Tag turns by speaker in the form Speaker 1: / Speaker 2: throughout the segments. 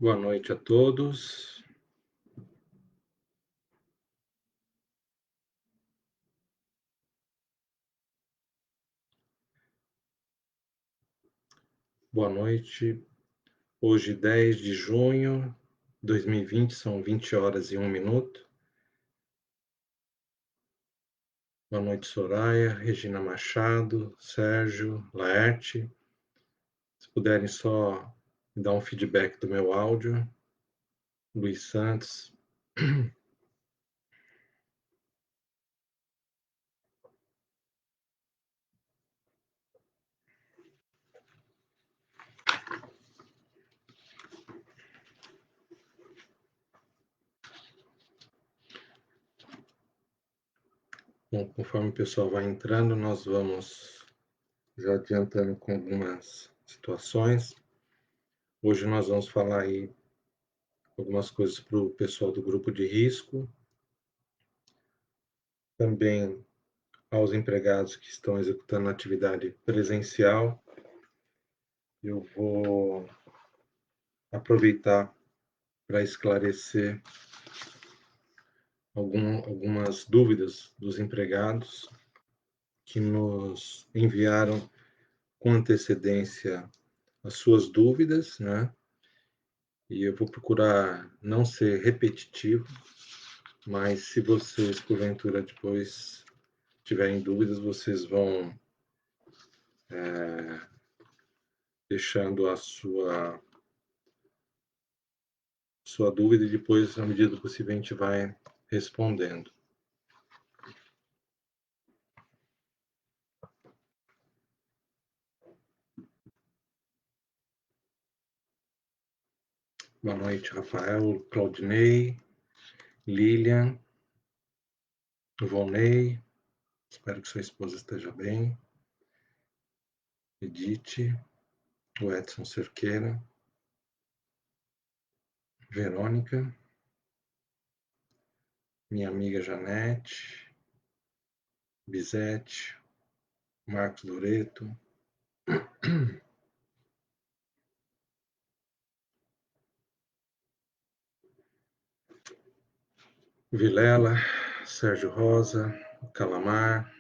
Speaker 1: Boa noite a todos. Boa noite. Hoje, 10 de junho de 2020, são 20 horas e 1 minuto. Boa noite, Soraya, Regina Machado, Sérgio, Laerte. Se puderem só me dar um feedback do meu áudio. Luiz Santos. Bom, conforme o pessoal vai entrando, nós vamos já adiantando com algumas situações. Hoje nós vamos falar aí algumas coisas para o pessoal do grupo de risco. Também aos empregados que estão executando atividade presencial. Eu vou aproveitar para esclarecer algumas dúvidas dos empregados que nos enviaram com antecedência as suas dúvidas, né? E eu vou procurar não ser repetitivo, mas se vocês, porventura, depois tiverem dúvidas, vocês vão deixando a sua dúvida e depois, à medida do possível, a gente vai respondendo. Boa noite, Rafael, Claudinei, Lilian, Volney, espero que sua esposa esteja bem, Edith, o Edson Cerqueira, Verônica, minha amiga Janete, Bizete, Marcos Doreto, Vilela, Sérgio Rosa, Calamar,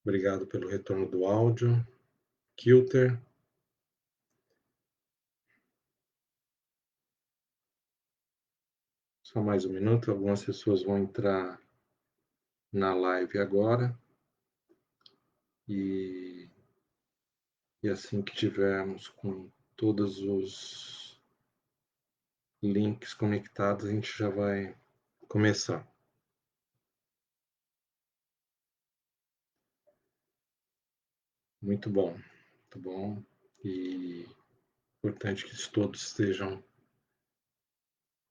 Speaker 1: obrigado pelo retorno do áudio, Kilter, só mais um minuto, algumas pessoas vão entrar na live agora e assim que tivermos com todos os links conectados, a gente já vai começar. Muito bom, muito bom. E importante que todos estejam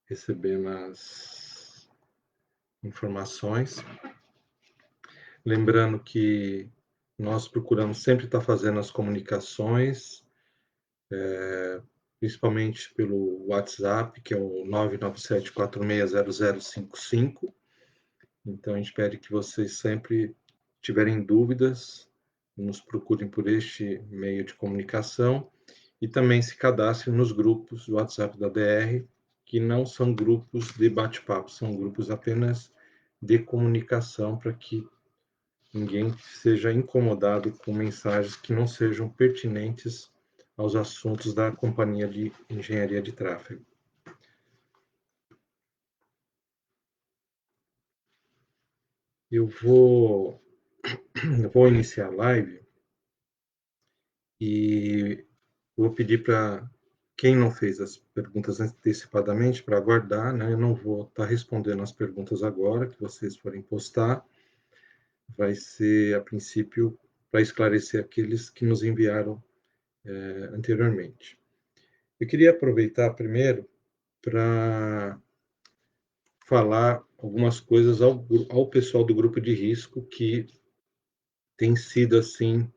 Speaker 1: recebendo as informações. Lembrando que nós procuramos sempre estar fazendo as comunicações, principalmente pelo WhatsApp, que é o 997460055. Então, a gente pede que vocês sempre tiverem dúvidas, nos procurem por este meio de comunicação e também se cadastrem nos grupos do WhatsApp da DR, que não são grupos de bate-papo, são grupos apenas de comunicação para que ninguém seja incomodado com mensagens que não sejam pertinentes aos assuntos da companhia de engenharia de tráfego. Eu vou iniciar a live e vou pedir para quem não fez as perguntas antecipadamente para aguardar, né? Eu não vou estar respondendo as perguntas agora que vocês forem postar. Vai ser, a princípio, para esclarecer aqueles que nos enviaram anteriormente. Eu queria aproveitar primeiro para falar algumas coisas ao pessoal do grupo de risco que tem sido assim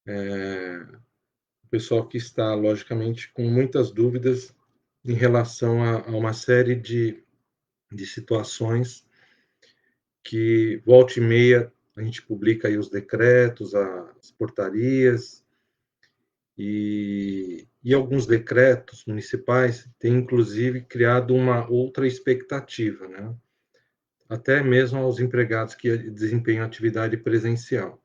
Speaker 1: o pessoal que está, logicamente, com muitas dúvidas em relação a uma série de situações que, volta e meia, a gente publica aí os decretos, as portarias, e E alguns decretos municipais têm, inclusive, criado uma outra expectativa, né? Até mesmo aos empregados que desempenham atividade presencial.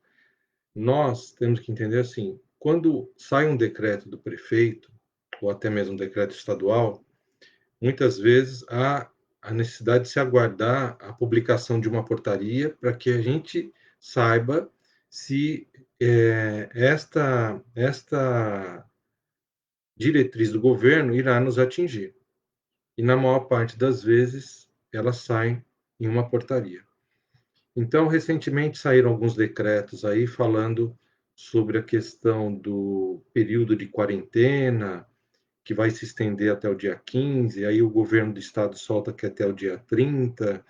Speaker 1: Nós temos que entender assim, quando sai um decreto do prefeito, ou até mesmo um decreto estadual, muitas vezes há a necessidade de se aguardar a publicação de uma portaria para que a gente saiba se esta diretriz do governo irá nos atingir. E na maior parte das vezes elas saem em uma portaria. Então, recentemente saíram alguns decretos aí falando sobre a questão do período de quarentena, que vai se estender até o dia 15, aí o governo do estado solta que até o dia 30,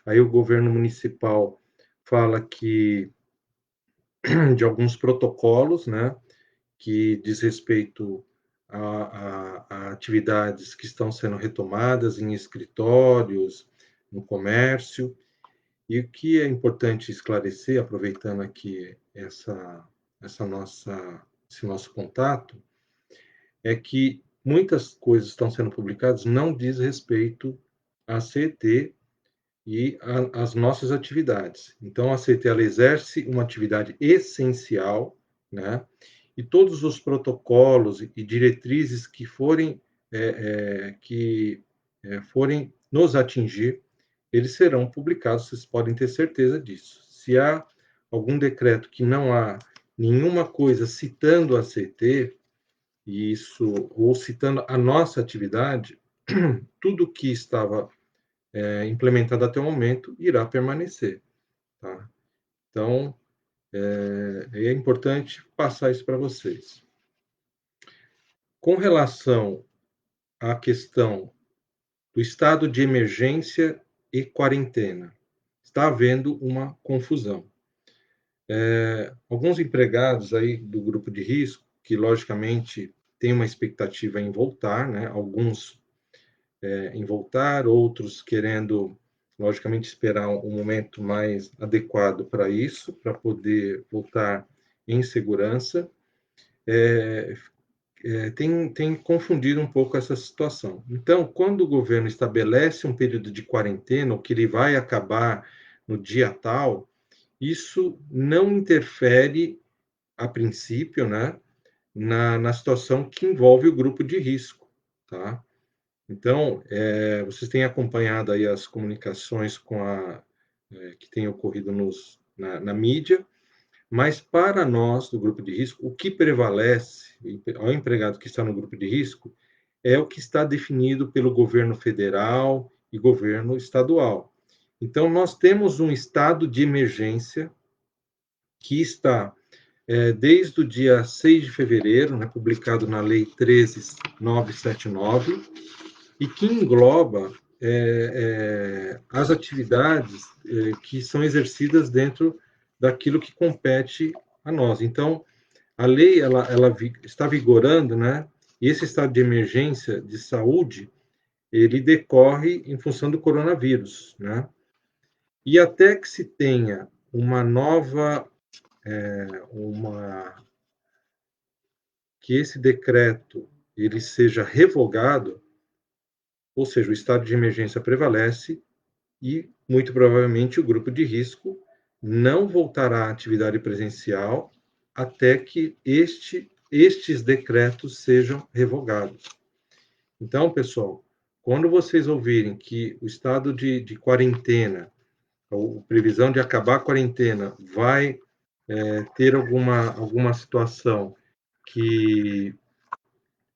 Speaker 1: aí o governo municipal fala que de alguns protocolos, né, que diz respeito a atividades que estão sendo retomadas em escritórios, no comércio. E o que é importante esclarecer, aproveitando aqui esse nosso contato, é que muitas coisas estão sendo publicadas não diz respeito à CET e às nossas atividades. Então, a CET ela exerce uma atividade essencial, né? E todos os protocolos e diretrizes que forem nos atingir, eles serão publicados, vocês podem ter certeza disso. Se há algum decreto que não há nenhuma coisa citando a CT, ou citando a nossa atividade, tudo que estava implementado até o momento irá permanecer. Tá? Então, é importante passar isso para vocês. Com relação à questão do estado de emergência e quarentena, está havendo uma confusão. Alguns empregados aí do grupo de risco, que logicamente têm uma expectativa em voltar, né? Alguns em voltar, outros querendo, logicamente, esperar um momento mais adequado para isso, para poder voltar em segurança, tem confundido um pouco essa situação. Então, quando o governo estabelece um período de quarentena, ou que ele vai acabar no dia tal, isso não interfere, a princípio, né, na situação que envolve o grupo de risco, tá? Então, vocês têm acompanhado aí as comunicações que têm ocorrido na mídia, mas para nós, do grupo de risco, o que prevalece ao empregado que está no grupo de risco é o que está definido pelo governo federal e governo estadual. Então, nós temos um estado de emergência que está desde o dia 6 de fevereiro, né, publicado na Lei 13.979, e que engloba as atividades que são exercidas dentro daquilo que compete a nós. Então, a lei ela está vigorando, né? E esse estado de emergência de saúde, ele decorre em função do coronavírus, né? E até que se tenha uma nova, que esse decreto ele seja revogado, ou seja, o estado de emergência prevalece e, muito provavelmente, o grupo de risco não voltará à atividade presencial até que estes decretos sejam revogados. Então, pessoal, quando vocês ouvirem que o estado de quarentena, ou previsão de acabar a quarentena, vai ter alguma situação que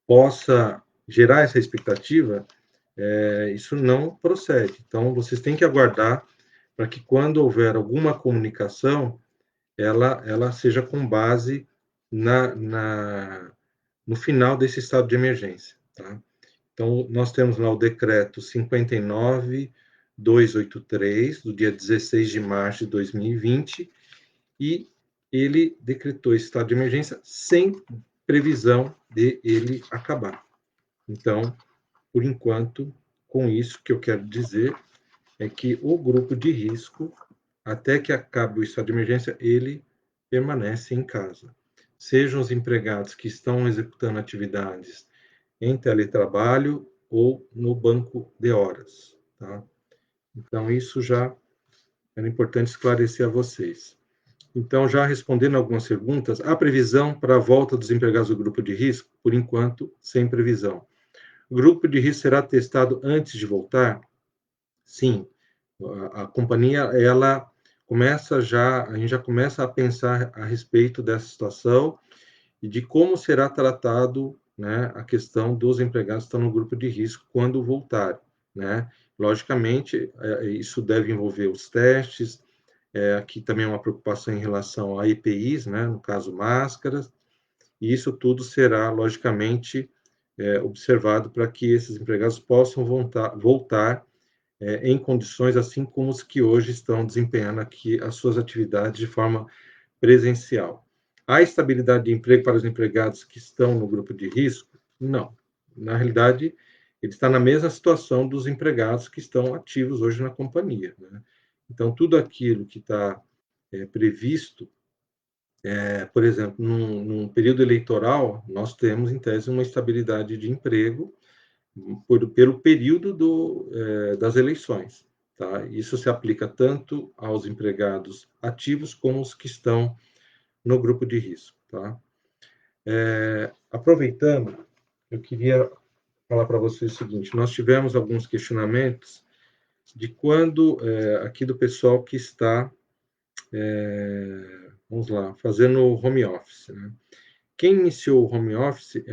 Speaker 1: possa gerar essa expectativa, isso não procede. Então, vocês têm que aguardar para que, quando houver alguma comunicação, ela seja com base no final desse estado de emergência. Tá? Então, nós temos lá o decreto 59.283, do dia 16 de março de 2020, e ele decretou esse estado de emergência sem previsão de ele acabar. Então, por enquanto, com isso que eu quero dizer é que o grupo de risco, até que acabe o estado de emergência, ele permanece em casa. sejam os empregados que estão executando atividades em teletrabalho ou no banco de horas, tá? Então, isso já era importante esclarecer a vocês. Então, já respondendo algumas perguntas, há previsão para a volta dos empregados do grupo de risco? Por enquanto, sem previsão. O grupo de risco será testado antes de voltar? Sim. A companhia, ela começa já, a gente já começa a pensar a respeito dessa situação e de como será tratado, né, a questão dos empregados que estão no grupo de risco quando voltarem, né? Logicamente, isso deve envolver os testes, aqui também uma preocupação em relação a EPIs, né, no caso máscaras, e isso tudo será, logicamente, observado para que esses empregados possam voltar em condições assim como os que hoje estão desempenhando aqui as suas atividades de forma presencial. Há estabilidade de emprego para os empregados que estão no grupo de risco? Não. Na realidade, ele está na mesma situação dos empregados que estão ativos hoje na companhia, né? Então, tudo aquilo que está previsto, por exemplo, num período eleitoral, nós temos, em tese, uma estabilidade de emprego pelo período das eleições. Tá? Isso se aplica tanto aos empregados ativos como os que estão no grupo de risco. Tá? Aproveitando, eu queria falar para vocês o seguinte: nós tivemos alguns questionamentos de quando, aqui do pessoal que está, vamos lá, fazendo home office. Né? Quem iniciou o home office,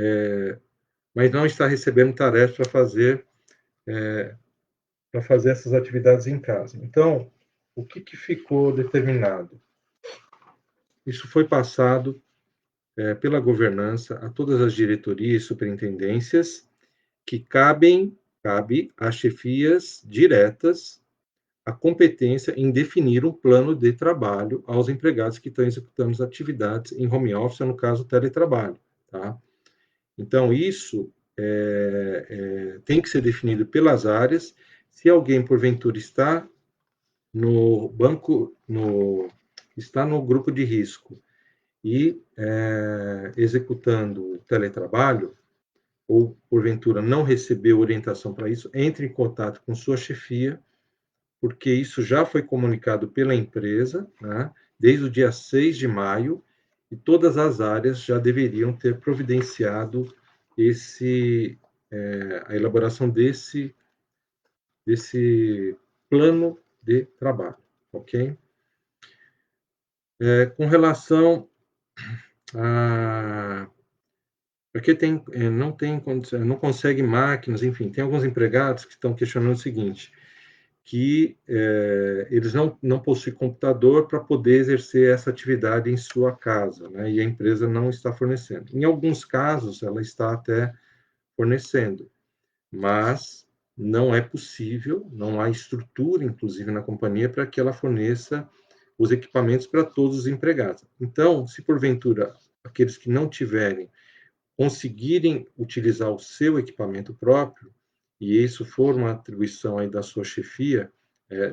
Speaker 1: mas não está recebendo tarefas para fazer essas atividades em casa. Então, o que ficou determinado? Isso foi passado pela governança a todas as diretorias e superintendências que cabe às chefias diretas a competência em definir um plano de trabalho aos empregados que estão executando as atividades em home office, no caso, teletrabalho. Tá? Então, isso tem que ser definido pelas áreas. Se alguém, porventura, está está no grupo de risco e executando teletrabalho, ou porventura não recebeu orientação para isso, entre em contato com sua chefia, porque isso já foi comunicado pela empresa, né, desde o dia 6 de maio, e todas as áreas já deveriam ter providenciado a elaboração desse plano de trabalho, ok? Com relação a porque não tem condição, não consegue máquinas, enfim, tem alguns empregados que estão questionando o seguinte, que eles não possuem computador para poder exercer essa atividade em sua casa, né? E a empresa não está fornecendo. Em alguns casos, ela está até fornecendo, mas não é possível, não há estrutura, inclusive, na companhia para que ela forneça os equipamentos para todos os empregados. Então, se porventura aqueles que não tiverem conseguirem utilizar o seu equipamento próprio, e isso for uma atribuição aí da sua chefia,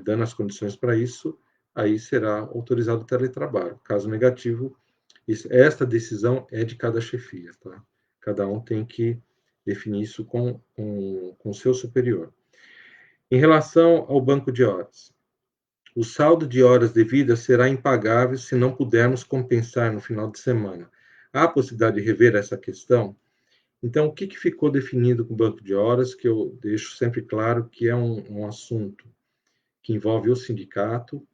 Speaker 1: dando as condições para isso, aí será autorizado o teletrabalho. Caso negativo, esta decisão é de cada chefia, tá? Cada um tem que definir isso com o seu superior. Em relação ao banco de horas, o saldo de horas devidas será impagável se não pudermos compensar no final de semana. Há a possibilidade de rever essa questão? Então, o que ficou definido com o banco de horas, que eu deixo sempre claro que é um assunto que envolve o sindicato,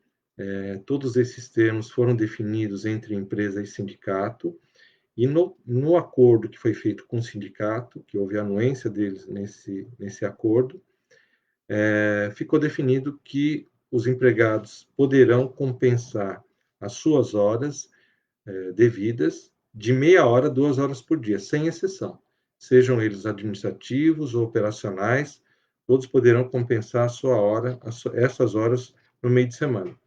Speaker 1: todos esses termos foram definidos entre empresa e sindicato, e no acordo que foi feito com o sindicato, que houve a anuência deles nesse acordo, ficou definido que os empregados poderão compensar as suas horas devidas de meia hora a 2 horas por dia, sem exceção. Sejam eles administrativos ou operacionais, todos poderão compensar a sua hora, essas horas no meio de semana.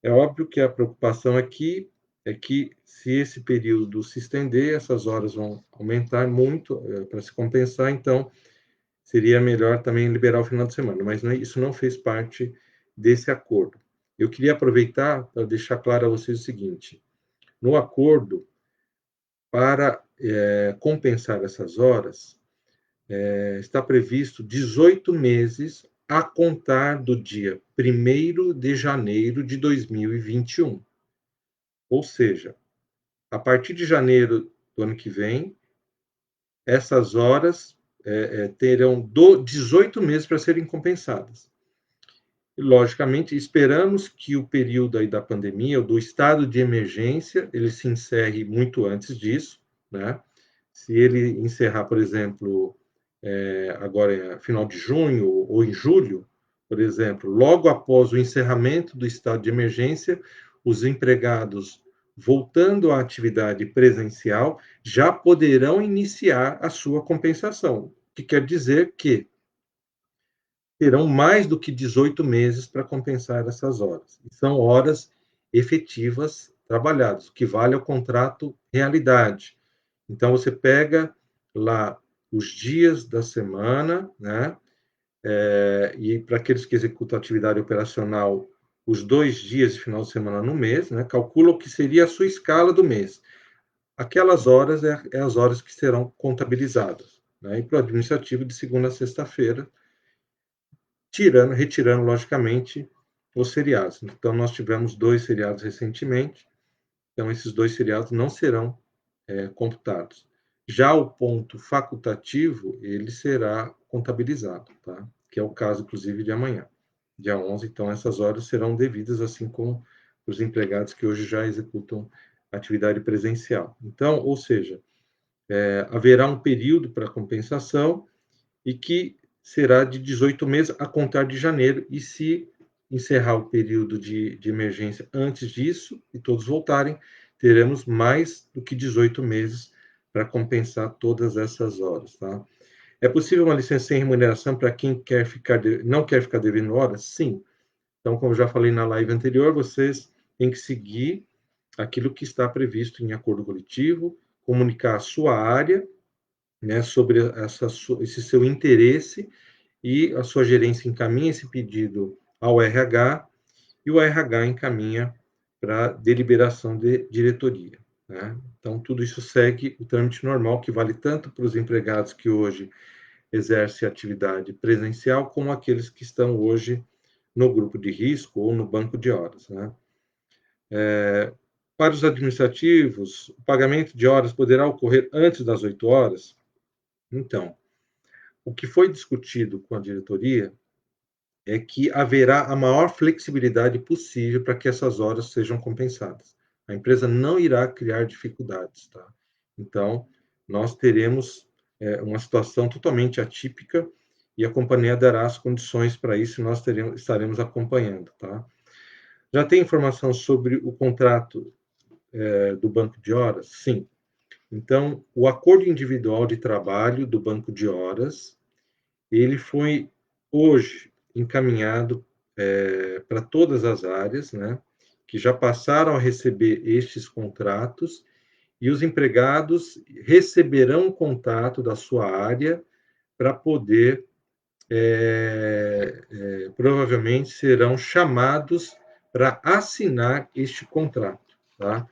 Speaker 1: É óbvio que a preocupação aqui é que, se esse período se estender, essas horas vão aumentar muito para se compensar, então seria melhor também liberar o final de semana, mas isso não fez parte desse acordo. Eu queria aproveitar para deixar claro a vocês o seguinte: no acordo, para compensar essas horas, está previsto 18 meses a contar do dia 1º de janeiro de 2021. Ou seja, a partir de janeiro do ano que vem, essas horas terão 18 meses para serem compensadas. E, logicamente, esperamos que o período aí da pandemia, ou do estado de emergência, ele se encerre muito antes disso, né? Se ele encerrar, por exemplo, agora final de junho ou em julho, por exemplo, logo após o encerramento do estado de emergência, os empregados voltando à atividade presencial já poderão iniciar a sua compensação, o que quer dizer que terão mais do que 18 meses para compensar essas horas. E são horas efetivas trabalhadas, o que vale ao contrato realidade. Então, você pega lá os dias da semana, né? E para aqueles que executam atividade operacional, os 2 dias de final de semana no mês, né? Calcula o que seria a sua escala do mês. Aquelas horas é as horas que serão contabilizadas, né? E para o administrativo, de segunda a sexta-feira, retirando, logicamente, os feriados. Então, nós tivemos 2 feriados recentemente, então esses 2 feriados não serão computados. Já o ponto facultativo, ele será contabilizado, tá? Que é o caso, inclusive, de amanhã, dia 11. Então, essas horas serão devidas, assim como os empregados que hoje já executam atividade presencial. Então, ou seja, haverá um período para compensação e que será de 18 meses a contar de janeiro, e se encerrar o período de emergência antes disso e todos voltarem, teremos mais do que 18 meses para compensar todas essas horas, tá? É possível uma licença sem remuneração para quem não quer ficar devendo horas? Sim. Então, como eu já falei na live anterior, vocês têm que seguir aquilo que está previsto em acordo coletivo, comunicar a sua área, né, sobre esse seu interesse, e a sua gerência encaminha esse pedido ao RH e o RH encaminha para deliberação de diretoria, né? Então, tudo isso segue o trâmite normal, que vale tanto para os empregados que hoje exercem atividade presencial, como aqueles que estão hoje no grupo de risco ou no banco de horas, né? Para os administrativos, o pagamento de horas poderá ocorrer antes das 8 horas? Então, o que foi discutido com a diretoria é que haverá a maior flexibilidade possível para que essas horas sejam compensadas. A empresa não irá criar dificuldades, tá? Então, nós teremos uma situação totalmente atípica e a companhia dará as condições para isso, e nós estaremos acompanhando, tá? Já tem informação sobre o contrato do banco de horas? Sim. Então, o acordo individual de trabalho do banco de horas, ele foi hoje encaminhado para todas as áreas, né, que já passaram a receber estes contratos, e os empregados receberão um contato da sua área para poder, provavelmente serão chamados para assinar este contrato, tá?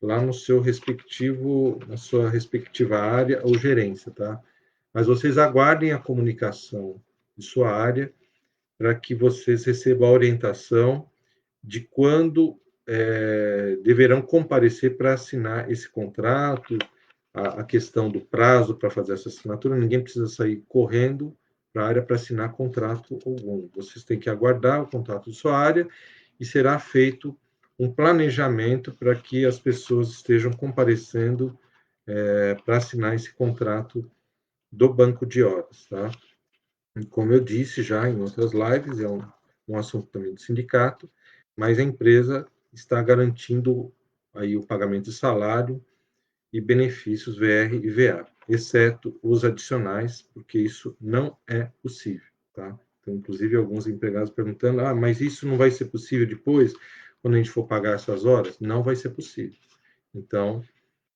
Speaker 1: Lá no seu respectivo, na sua respectiva área ou gerência, tá? Mas vocês aguardem a comunicação de sua área para que vocês recebam a orientação de quando deverão comparecer para assinar esse contrato, a questão do prazo para fazer essa assinatura. Ninguém precisa sair correndo para a área para assinar contrato algum. Vocês têm que aguardar o contato de sua área e será feito um planejamento para que as pessoas estejam comparecendo para assinar esse contrato do banco de horas, tá? Como eu disse já em outras lives, é um assunto também do sindicato, mas a empresa está garantindo aí o pagamento de salário e benefícios VR e VA, exceto os adicionais, porque isso não é possível, tá? Então, inclusive, alguns empregados perguntando, mas isso não vai ser possível depois, quando a gente for pagar essas horas? Não vai ser possível. Então,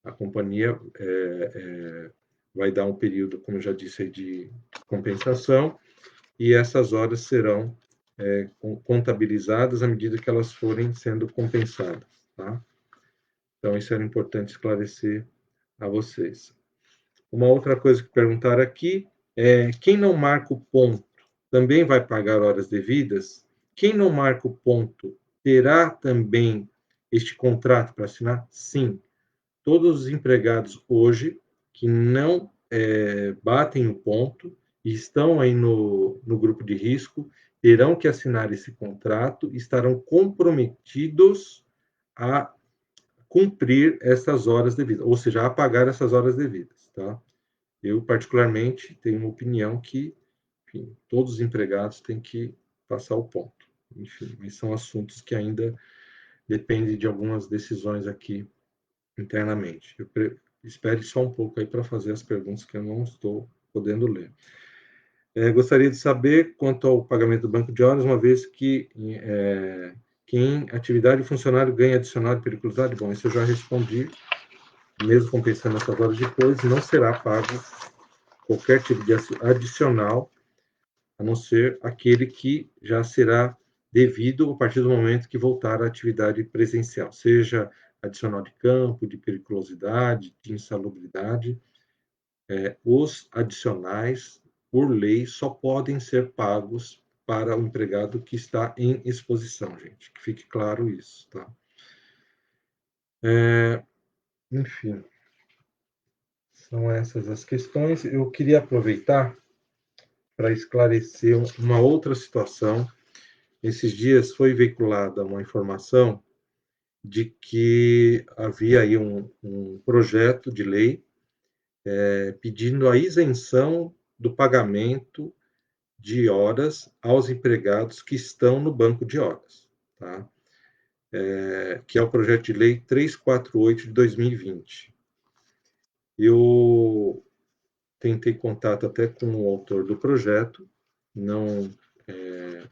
Speaker 1: a companhia vai dar um período, como eu já disse, aí, de compensação, e essas horas serão contabilizadas à medida que elas forem sendo compensadas, tá? Então, isso era importante esclarecer a vocês. Uma outra coisa que perguntaram aqui é: quem não marca o ponto também vai pagar horas devidas? Quem não marca o ponto terá também este contrato para assinar? Sim. Todos os empregados hoje que não batem o ponto e estão aí no grupo de risco terão que assinar esse contrato e estarão comprometidos a cumprir essas horas devidas, ou seja, a pagar essas horas devidas, tá? Eu, particularmente, tenho uma opinião que, enfim, todos os empregados têm que passar o ponto. Enfim, mas são assuntos que ainda dependem de algumas decisões aqui internamente. Espere só um pouco aí para fazer as perguntas que eu não estou podendo ler. Gostaria de saber quanto ao pagamento do banco de horas, uma vez que quem atividade funcionário ganha adicional de periculosidade. Bom, isso eu já respondi. Mesmo compensando essas horas depois, não será pago qualquer tipo de adicional, a não ser aquele que já será devido a partir do momento que voltar à atividade presencial, seja adicional de campo, de periculosidade, de insalubridade. Os adicionais, por lei, só podem ser pagos para o empregado que está em exposição, gente. Que fique claro isso, tá? Enfim, são essas as questões. Eu queria aproveitar para esclarecer uma outra situação. Esses dias foi veiculada uma informação de que havia aí um projeto de lei pedindo a isenção do pagamento de horas aos empregados que estão no banco de horas, tá? Que é o projeto de lei 348 de 2020. Eu tentei contato até com o autor do projeto, não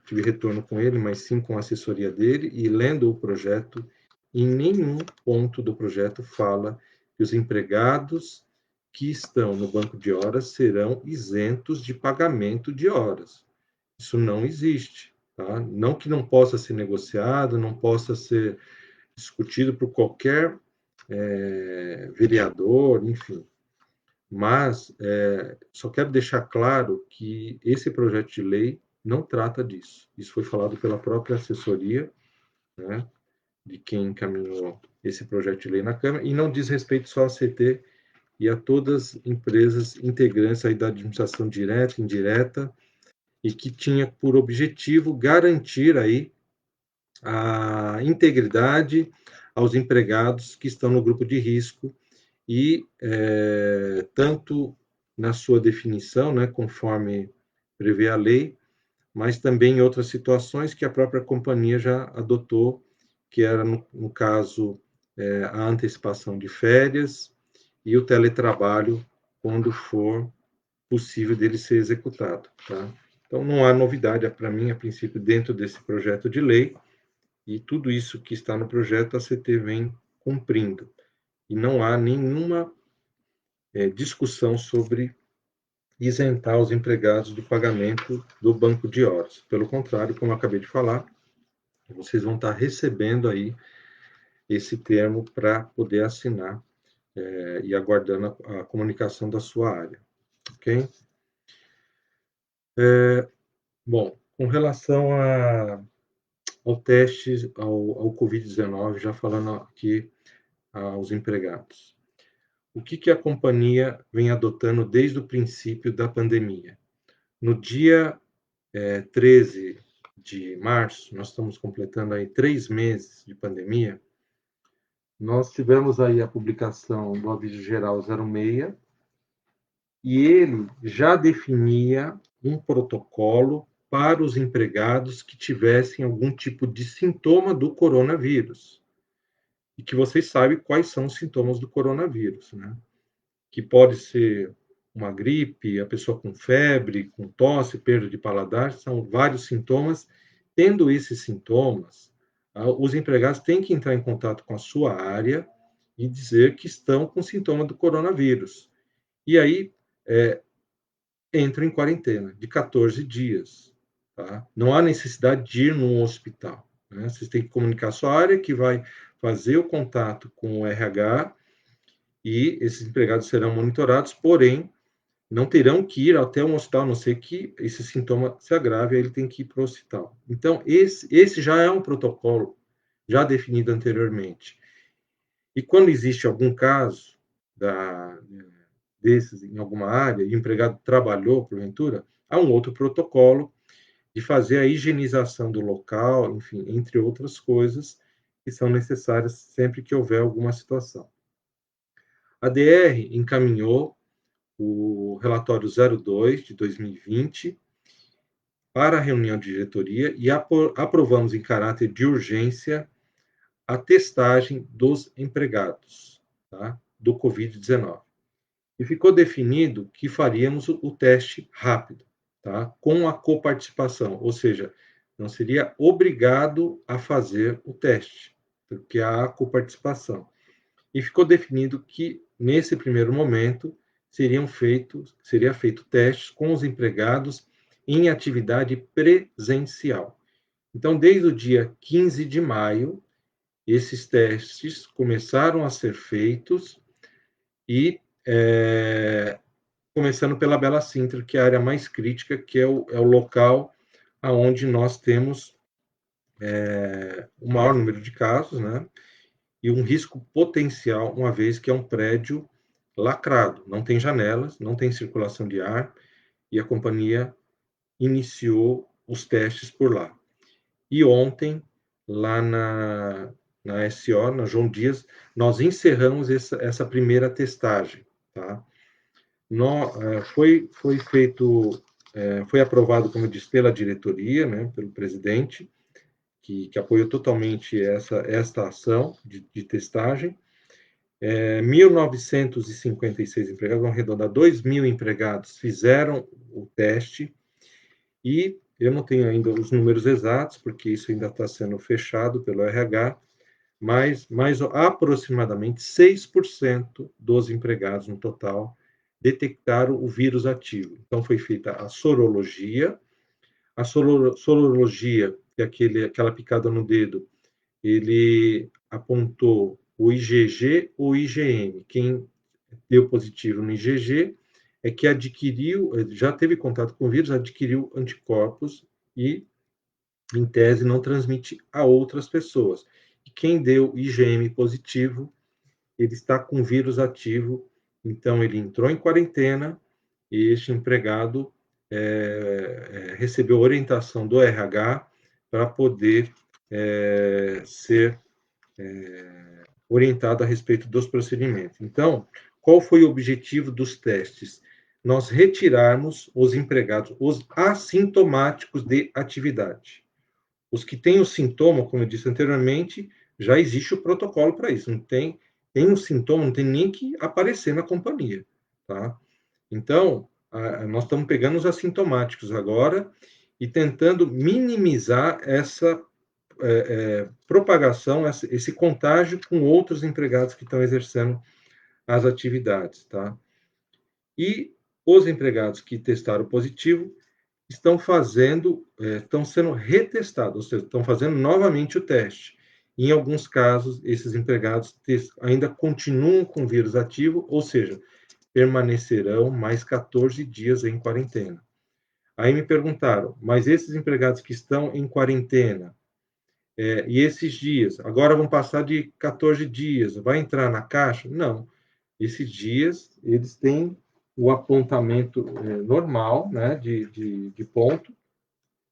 Speaker 1: tive retorno com ele, mas sim com a assessoria dele, e lendo o projeto, em nenhum ponto do projeto fala que os empregados que estão no banco de horas serão isentos de pagamento de horas. Isso não existe, tá? Não que não possa ser negociado, não possa ser discutido por qualquer vereador, enfim. Mas só quero deixar claro que esse projeto de lei não trata disso. Isso foi falado pela própria assessoria, né, de quem encaminhou esse projeto de lei na Câmara, e não diz respeito só à CT e a todas as empresas integrantes aí da administração direta, indireta, e que tinha por objetivo garantir aí a integridade aos empregados que estão no grupo de risco e tanto na sua definição, né, conforme prevê a lei, mas também em outras situações que a própria companhia já adotou, que era, no caso, a antecipação de férias e o teletrabalho, quando for possível dele ser executado. Tá? Então, não há novidade, para mim, a princípio, dentro desse projeto de lei, e tudo isso que está no projeto a CT vem cumprindo. E não há nenhuma discussão sobre isentar os empregados do pagamento do banco de horas. Pelo contrário, como eu acabei de falar, vocês vão estar recebendo aí esse termo para poder assinar e aguardando a comunicação da sua área, ok? Bom, com relação ao teste ao Covid-19, já falando aqui aos empregados. O que a companhia vem adotando desde o princípio da pandemia? No dia 13 de março, nós estamos completando aí 3 meses de pandemia, nós tivemos aí a publicação do Aviso Geral 06, e ele já definia um protocolo para os empregados que tivessem algum tipo de sintoma do coronavírus. E que vocês sabem quais são os sintomas do coronavírus, né? Que pode ser uma gripe, a pessoa com febre, com tosse, perda de paladar, são vários sintomas. Tendo esses sintomas, os empregados têm que entrar em contato com a sua área e dizer que estão com sintoma do coronavírus. E aí, entram em quarentena de 14 dias. Tá? Não há necessidade de ir num hospital. Né? Vocês têm que comunicar a sua área, que vai fazer o contato com o RH e esses empregados serão monitorados, porém, não terão que ir até um hospital, a não ser que esse sintoma se agrave, aí ele tem que ir para o hospital. Então, esse já é um protocolo já definido anteriormente. E quando existe algum caso desses em alguma área, e o empregado trabalhou, porventura, há um outro protocolo de fazer a higienização do local, enfim, entre outras coisas que são necessárias sempre que houver alguma situação. A DR encaminhou o relatório 02 de 2020 para a reunião de diretoria e aprovamos em caráter de urgência a testagem dos empregados, tá, do Covid-19. E ficou definido que faríamos o teste rápido, tá, com a coparticipação, ou seja, não seria obrigado a fazer o teste, porque há a coparticipação. E ficou definido que, nesse primeiro momento, seria feito testes com os empregados em atividade presencial. Então, desde o dia 15 de maio, esses testes começaram a ser feitos e começando pela Bela Sintra, que é a área mais crítica, que é o local onde nós temos o maior número de casos, né? E um risco potencial, uma vez que é um prédio lacrado, não tem janelas, não tem circulação de ar, e a companhia iniciou os testes por lá. E ontem, lá na SO, na João Dias, nós encerramos essa primeira testagem, tá? Foi feito, foi aprovado, como eu disse, pela diretoria, né, pelo presidente, que apoiou totalmente esta ação de testagem. 1.956 empregados, vamos arredondar, 2.000 empregados fizeram o teste, e eu não tenho ainda os números exatos, porque isso ainda está sendo fechado pelo RH, mas aproximadamente 6% dos empregados no total detectaram o vírus ativo. Então, foi feita a sorologia. A sorologia, que é aquela picada no dedo, ele apontou o IgG ou IgM. Quem deu positivo no IgG é que já teve contato com o vírus, adquiriu anticorpos e, em tese, não transmite a outras pessoas. E quem deu IgM positivo, ele está com vírus ativo, então ele entrou em quarentena e este empregado recebeu orientação do RH para poder ser orientado a respeito dos procedimentos. Então, qual foi o objetivo dos testes? Nós retirarmos os empregados, os assintomáticos de atividade. Os que têm o sintoma, como eu disse anteriormente, já existe o protocolo para isso. Não tem um sintoma, não tem nem que aparecer na companhia, tá? Então, nós estamos pegando os assintomáticos agora e tentando minimizar essa propagação, esse contágio com outros empregados que estão exercendo as atividades, tá? E os empregados que testaram positivo estão sendo retestados, ou seja, estão fazendo novamente o teste. Em alguns casos, esses empregados ainda continuam com vírus ativo, ou seja, permanecerão mais 14 dias em quarentena. Aí me perguntaram, mas esses empregados que estão em quarentena, e esses dias, agora vão passar de 14 dias, vai entrar na caixa? Não. Esses dias, eles têm o apontamento normal, né, de ponto,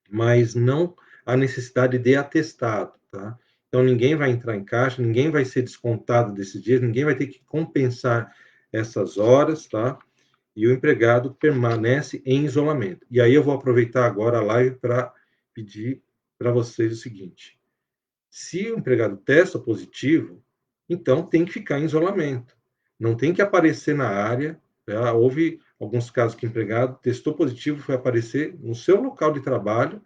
Speaker 1: mas não a necessidade de atestado, tá? Então, ninguém vai entrar em caixa, ninguém vai ser descontado desses dias, ninguém vai ter que compensar essas horas, tá? E o empregado permanece em isolamento. E aí eu vou aproveitar agora a live para pedir para vocês o seguinte: se o empregado testa positivo, então tem que ficar em isolamento. Não tem que aparecer na área. Tá? Houve alguns casos que o empregado testou positivo, foi aparecer no seu local de trabalho,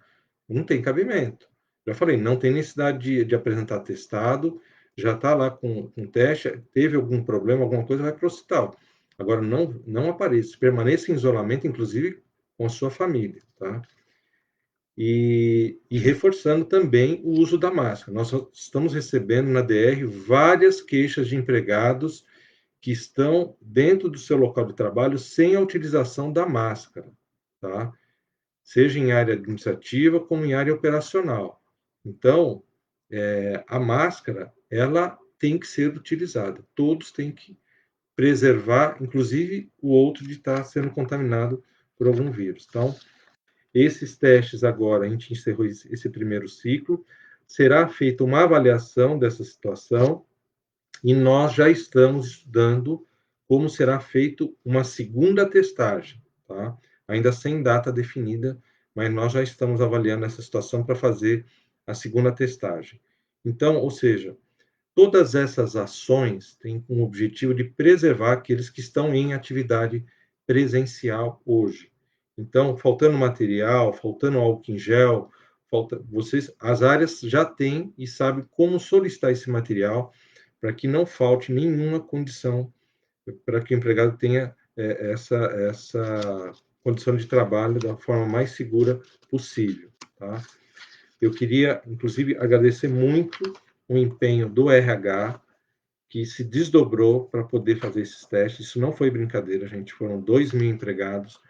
Speaker 1: não tem cabimento. Já falei, não tem necessidade de apresentar testado, já está lá com teste, teve algum problema, alguma coisa, vai para o hospital. Agora, não apareça, permaneça em isolamento, inclusive com a sua família, tá? e reforçando também o uso da máscara. Nós estamos recebendo na DR várias queixas de empregados que estão dentro do seu local de trabalho sem a utilização da máscara, tá? Seja em área administrativa como em área operacional. Então, a máscara, ela tem que ser utilizada. Todos têm que preservar, inclusive o outro de estar sendo contaminado por algum vírus. Então, esses testes agora, a gente encerrou esse primeiro ciclo, será feita uma avaliação dessa situação e nós já estamos estudando como será feito uma segunda testagem, tá? Ainda sem data definida, mas nós já estamos avaliando essa situação para fazer a segunda testagem. Então, ou seja, todas essas ações têm como objetivo de preservar aqueles que estão em atividade presencial hoje. Então, faltando material, faltando álcool em gel, as áreas já têm e sabem como solicitar esse material para que não falte nenhuma condição para que o empregado tenha essa condição de trabalho da forma mais segura possível, tá? Eu queria, inclusive, agradecer muito o empenho do RH, que se desdobrou para poder fazer esses testes. Isso não foi brincadeira, gente. Foram 2.000 empregados.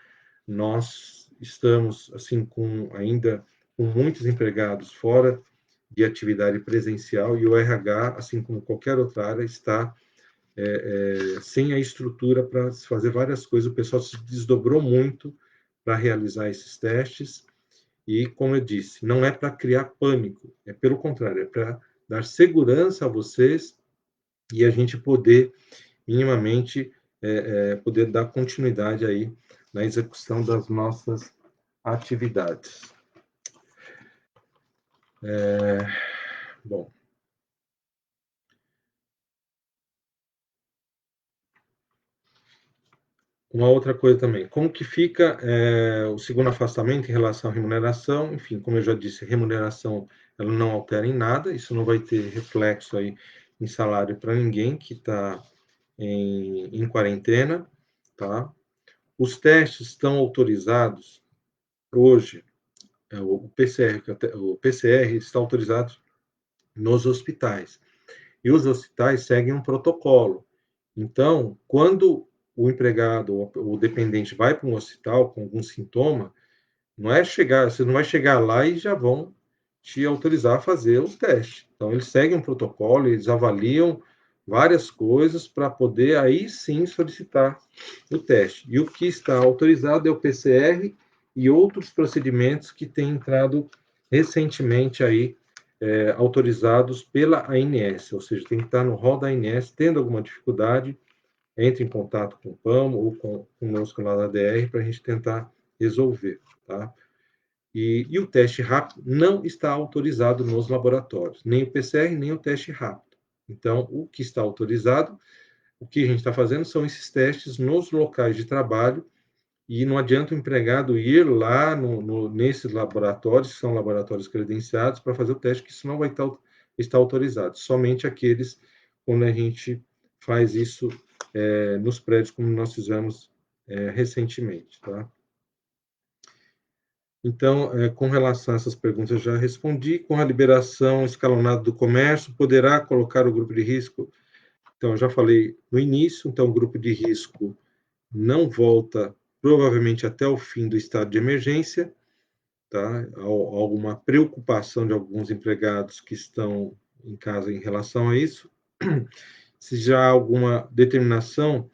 Speaker 1: Nós estamos, assim, ainda com muitos empregados fora de atividade presencial e o RH, assim como qualquer outra área, está sem a estrutura para fazer várias coisas. O pessoal se desdobrou muito para realizar esses testes. E, como eu disse, não é para criar pânico, é pelo contrário, é para dar segurança a vocês e a gente poder, minimamente, poder dar continuidade aí na execução das nossas atividades. Bom. Uma outra coisa também, como que fica o segundo afastamento em relação à remuneração? Enfim, como eu já disse, remuneração ela não altera em nada, isso não vai ter reflexo aí em salário para ninguém que está em quarentena, tá? Os testes estão autorizados hoje, o PCR está autorizado nos hospitais, e os hospitais seguem um protocolo. Então, quando o empregado ou o dependente vai para um hospital com algum sintoma, você não vai chegar lá e já vão te autorizar a fazer os testes. Então, eles seguem um protocolo, eles avaliam várias coisas para poder aí sim solicitar o teste. E o que está autorizado é o PCR e outros procedimentos que têm entrado recentemente aí autorizados pela ANS, ou seja, tem que estar no rol da ANS, tendo alguma dificuldade, entre em contato com o PAM ou conosco lá na DR para a gente tentar resolver, tá? E o teste rápido não está autorizado nos laboratórios, nem o PCR, nem o teste rápido. Então, o que está autorizado, o que a gente está fazendo são esses testes nos locais de trabalho, e não adianta o empregado ir lá nesses laboratórios, que são laboratórios credenciados, para fazer o teste, que isso não vai estar autorizado. Somente aqueles quando a gente faz isso nos prédios, como nós fizemos recentemente, tá? Então, com relação a essas perguntas, eu já respondi. Com a liberação escalonada do comércio, poderá colocar o grupo de risco? Então, eu já falei no início, então, o grupo de risco não volta, provavelmente, até o fim do estado de emergência, tá? Há alguma preocupação de alguns empregados que estão em casa em relação a isso. Se já há alguma determinação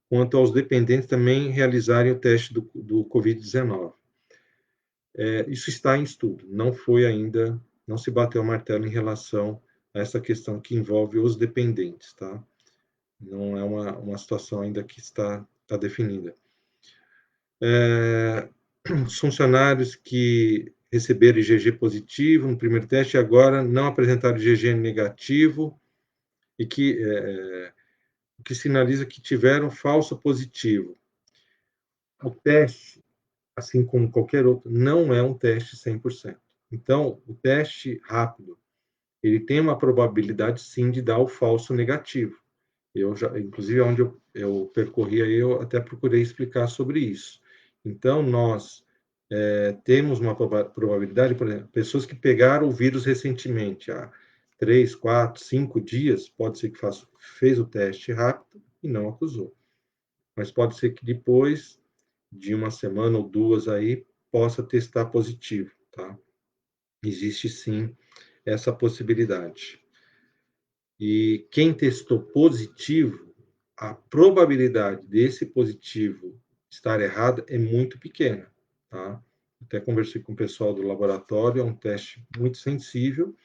Speaker 1: quanto aos dependentes também realizarem o teste do Covid-19. Isso está em estudo, não foi ainda, não se bateu o martelo em relação a essa questão que envolve os dependentes, tá? Não é uma situação ainda que está definida. Os funcionários que receberam IgG positivo no primeiro teste e agora não apresentaram IgG negativo e que sinaliza que tiveram falso positivo. O teste, assim como qualquer outro, não é um teste 100%. Então, o teste rápido, ele tem uma probabilidade, sim, de dar o falso negativo. Inclusive, onde eu percorri aí, eu até procurei explicar sobre isso. Então, nós temos uma probabilidade, por exemplo, pessoas que pegaram o vírus recentemente, há 3, 4, 5 dias, pode ser que fez o teste rápido e não acusou. Mas pode ser que depois de uma semana ou duas aí, possa testar positivo, tá? Existe sim essa possibilidade. E quem testou positivo, a probabilidade desse positivo estar errado é muito pequena, tá? Até conversei com o pessoal do laboratório, é um teste muito sensível,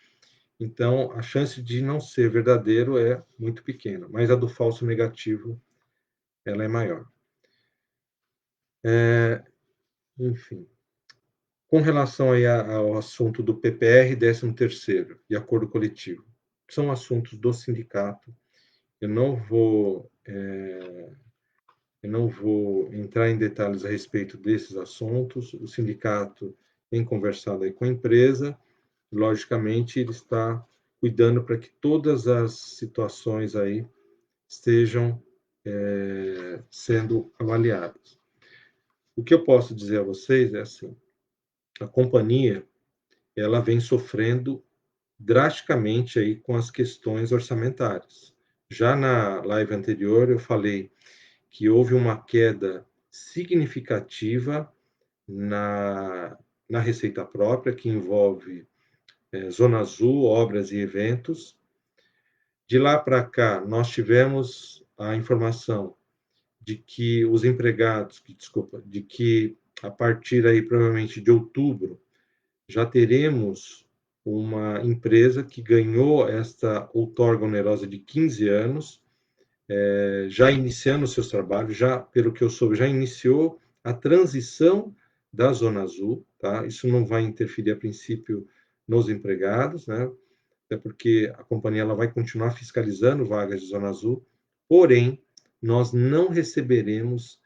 Speaker 1: então a chance de não ser verdadeiro é muito pequena, mas a do falso negativo, ela é maior. Enfim. Com relação aí ao assunto do PPR 13º e acordo coletivo, são assuntos do sindicato. Eu não vou entrar em detalhes a respeito desses assuntos. O sindicato tem conversado aí com a empresa. Logicamente, ele está cuidando para que todas as situações aí estejam sendo avaliadas. O que eu posso dizer a vocês é assim: a companhia ela vem sofrendo drasticamente aí com as questões orçamentárias. Já na live anterior eu falei que houve uma queda significativa na receita própria, que envolve Zona Azul, obras e eventos. De lá para cá, nós tivemos a informação de que os empregados, de que a partir aí provavelmente de outubro, já teremos uma empresa que ganhou esta outorga onerosa de 15 anos, já iniciando seus trabalhos, já, pelo que eu soube, já iniciou a transição da Zona Azul, tá? Isso não vai interferir, a princípio, nos empregados, né? Até porque a companhia ela vai continuar fiscalizando vagas de Zona Azul, porém, nós não receberemos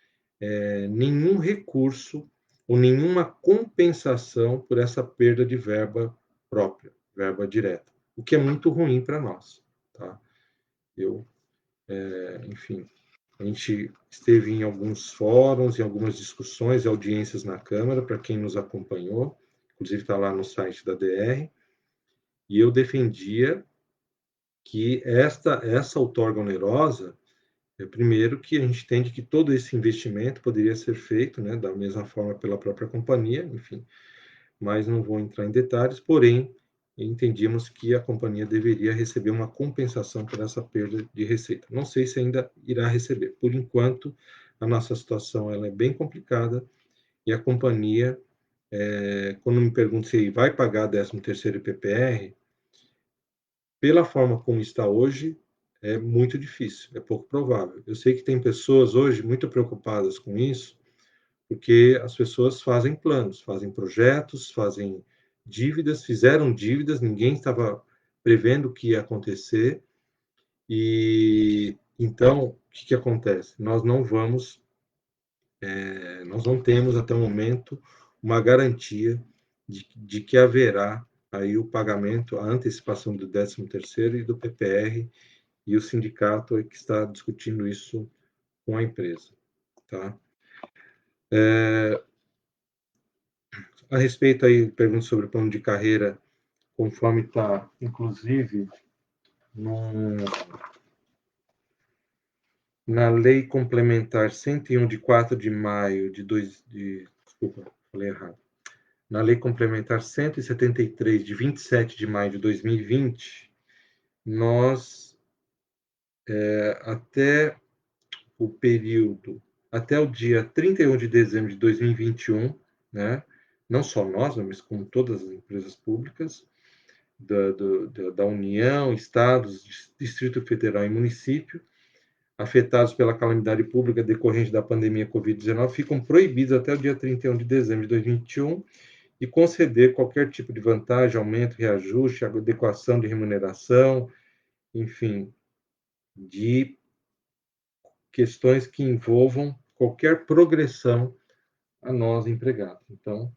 Speaker 1: nenhum recurso ou nenhuma compensação por essa perda de verba própria, verba direta, o que é muito ruim para nós, tá? Enfim, a gente esteve em alguns fóruns, em algumas discussões e audiências na Câmara, para quem nos acompanhou, inclusive está lá no site da DR, e eu defendia que essa outorga onerosa, primeiro que a gente entende que todo esse investimento poderia ser feito, né, da mesma forma pela própria companhia, enfim, mas não vou entrar em detalhes, porém, entendíamos que a companhia deveria receber uma compensação por essa perda de receita. Não sei se ainda irá receber. Por enquanto, a nossa situação ela é bem complicada e a companhia, quando me pergunta se vai pagar 13º IPPR, pela forma como está hoje, é muito difícil, é pouco provável. Eu sei que tem pessoas hoje muito preocupadas com isso, porque as pessoas fazem planos, fazem projetos, fazem dívidas, fizeram dívidas, ninguém estava prevendo o que ia acontecer, e então, o que acontece? Nós não temos até o momento uma garantia de que haverá aí o pagamento, a antecipação do 13º e do PPR, e o sindicato é que está discutindo isso com a empresa, tá? A respeito aí, pergunta sobre o plano de carreira, conforme está, inclusive, na Lei Complementar 101 de 4 de maio desculpa, falei errado. Na Lei Complementar 173 de 27 de maio de 2020, nós, até o período, até o dia 31 de dezembro de 2021, né, não só nós, mas como todas as empresas públicas, da União, Estados, Distrito Federal e município, afetados pela calamidade pública decorrente da pandemia Covid-19, ficam proibidos até o dia 31 de dezembro de 2021 de conceder qualquer tipo de vantagem, aumento, reajuste, adequação de remuneração, enfim, de questões que envolvam qualquer progressão a nós empregados. Então,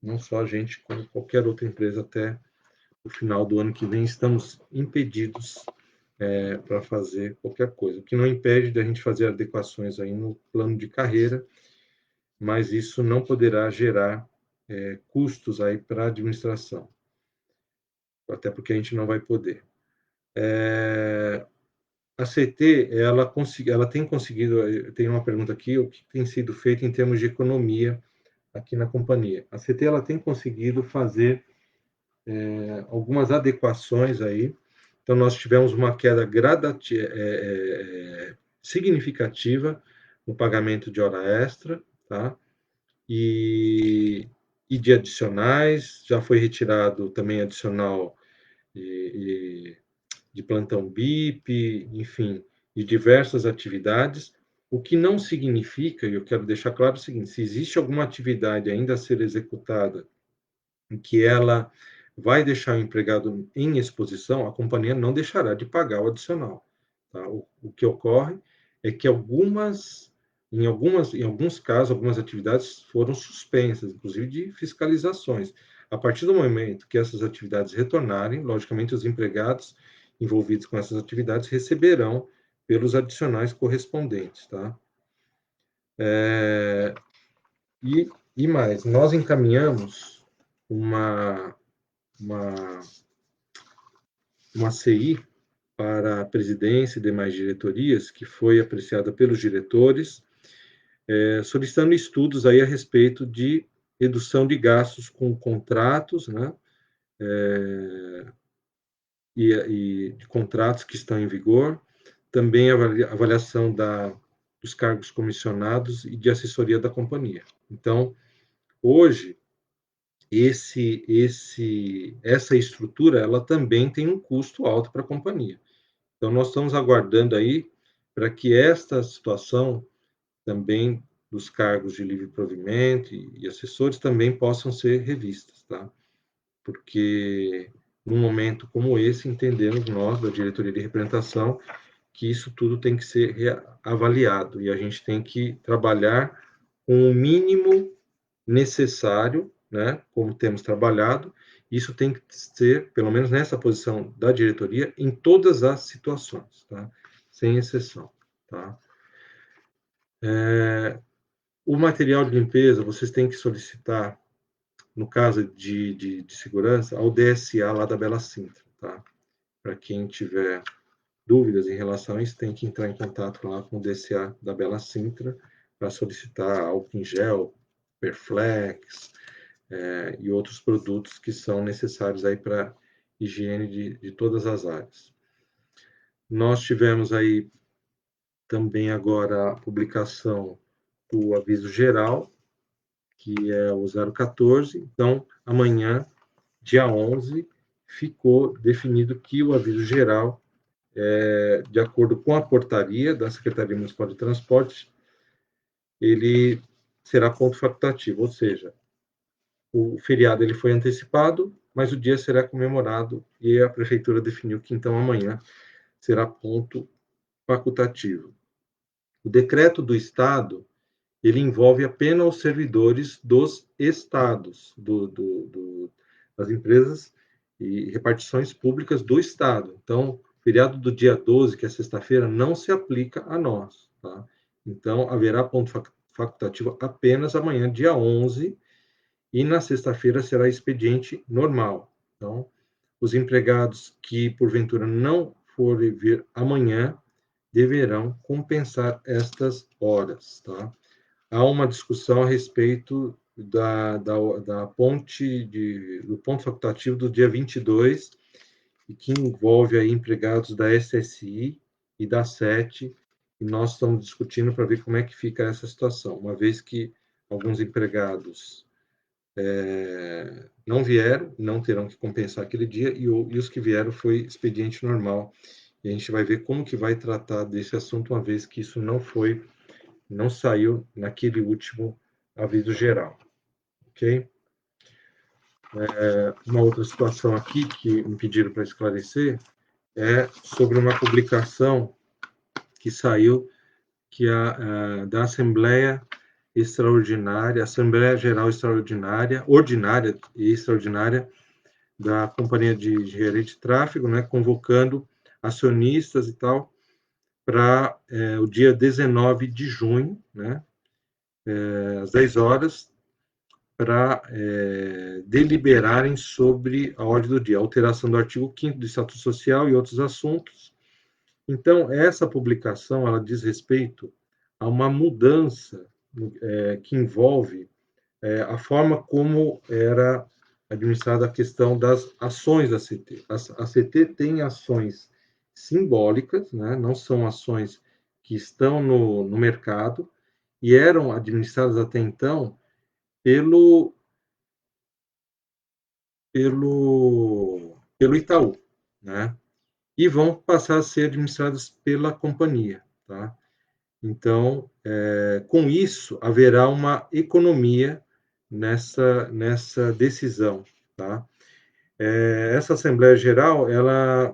Speaker 1: não só a gente, como qualquer outra empresa, até o final do ano que vem, estamos impedidos para fazer qualquer coisa. O que não impede de a gente fazer adequações aí no plano de carreira, mas isso não poderá gerar custos aí para a administração, até porque a gente não vai poder. A CT, ela tem conseguido, tem uma pergunta aqui, o que tem sido feito em termos de economia aqui na companhia. A CT, ela tem conseguido fazer algumas adequações aí. Então, nós tivemos uma queda significativa no pagamento de hora extra, tá? E de adicionais, já foi retirado também adicional de plantão BIP, enfim, de diversas atividades, o que não significa, e eu quero deixar claro o seguinte, se existe alguma atividade ainda a ser executada em que ela vai deixar o empregado em exposição, a companhia não deixará de pagar o adicional. Tá? O que ocorre é que em alguns casos, algumas atividades foram suspensas, inclusive de fiscalizações. A partir do momento que essas atividades retornarem, logicamente os empregados envolvidos com essas atividades receberão pelos adicionais correspondentes, tá? E mais, nós encaminhamos uma CI para a presidência e demais diretorias, que foi apreciada pelos diretores, solicitando estudos aí a respeito de redução de gastos com contratos, né, e de contratos que estão em vigor, também a avaliação dos cargos comissionados e de assessoria da companhia. Então, hoje, essa estrutura, ela também tem um custo alto para a companhia. Então, nós estamos aguardando aí para que esta situação também dos cargos de livre provimento e assessores também possam ser revistas, tá? Porque num momento como esse, entendemos nós, da diretoria de representação, que isso tudo tem que ser avaliado e a gente tem que trabalhar com o mínimo necessário, né, como temos trabalhado. Isso tem que ser, pelo menos nessa posição da diretoria, em todas as situações, tá? Sem exceção, tá? O material de limpeza, vocês têm que solicitar, no caso de segurança, ao DSA lá da Bela Sintra, tá? Para quem tiver dúvidas em relação a isso, tem que entrar em contato lá com o DSA da Bela Sintra para solicitar álcool em gel, Perflex, e outros produtos que são necessários aí para higiene de todas as áreas. Nós tivemos aí também agora a publicação do aviso geral, que é o 014. Então, amanhã, dia 11, ficou definido que o aviso geral, de acordo com a portaria da Secretaria Municipal de Transportes, ele será ponto facultativo, ou seja, o feriado ele foi antecipado, mas o dia será comemorado e a prefeitura definiu que então amanhã será ponto facultativo. O decreto do estado ele envolve apenas os servidores dos estados, das empresas e repartições públicas do estado. Então, o feriado do dia 12, que é sexta-feira, não se aplica a nós. Tá? Então, haverá ponto facultativo apenas amanhã, dia 11, e na sexta-feira será expediente normal. Então, os empregados que, porventura, não forem vir amanhã, deverão compensar estas horas. Tá? Há uma discussão a respeito da ponte do ponto facultativo do dia 22, e que envolve aí empregados da SSI e da SET, e nós estamos discutindo para ver como é que fica essa situação, uma vez que alguns empregados não vieram, não terão que compensar aquele dia, e os que vieram foi expediente normal. E a gente vai ver como que vai tratar desse assunto, uma vez que isso não saiu naquele último aviso geral, ok? Uma outra situação aqui que me pediram para esclarecer é sobre uma publicação que saiu da Assembleia Extraordinária, Assembleia Geral Extraordinária, Ordinária e Extraordinária da Companhia de Engenharia de Tráfego, né, convocando acionistas e tal para o dia 19 de junho, né, às 10 horas, para deliberarem sobre a ordem do dia, alteração do artigo 5º do Estatuto Social e outros assuntos. Então, essa publicação ela diz respeito a uma mudança que envolve a forma como era administrada a questão das ações da CT. A CT tem ações simbólicas, né? Não são ações que estão no mercado, e eram administradas até então pelo Itaú, né? E vão passar a ser administradas pela companhia, tá? Então, com isso, haverá uma economia nessa decisão, tá? Essa Assembleia Geral, ela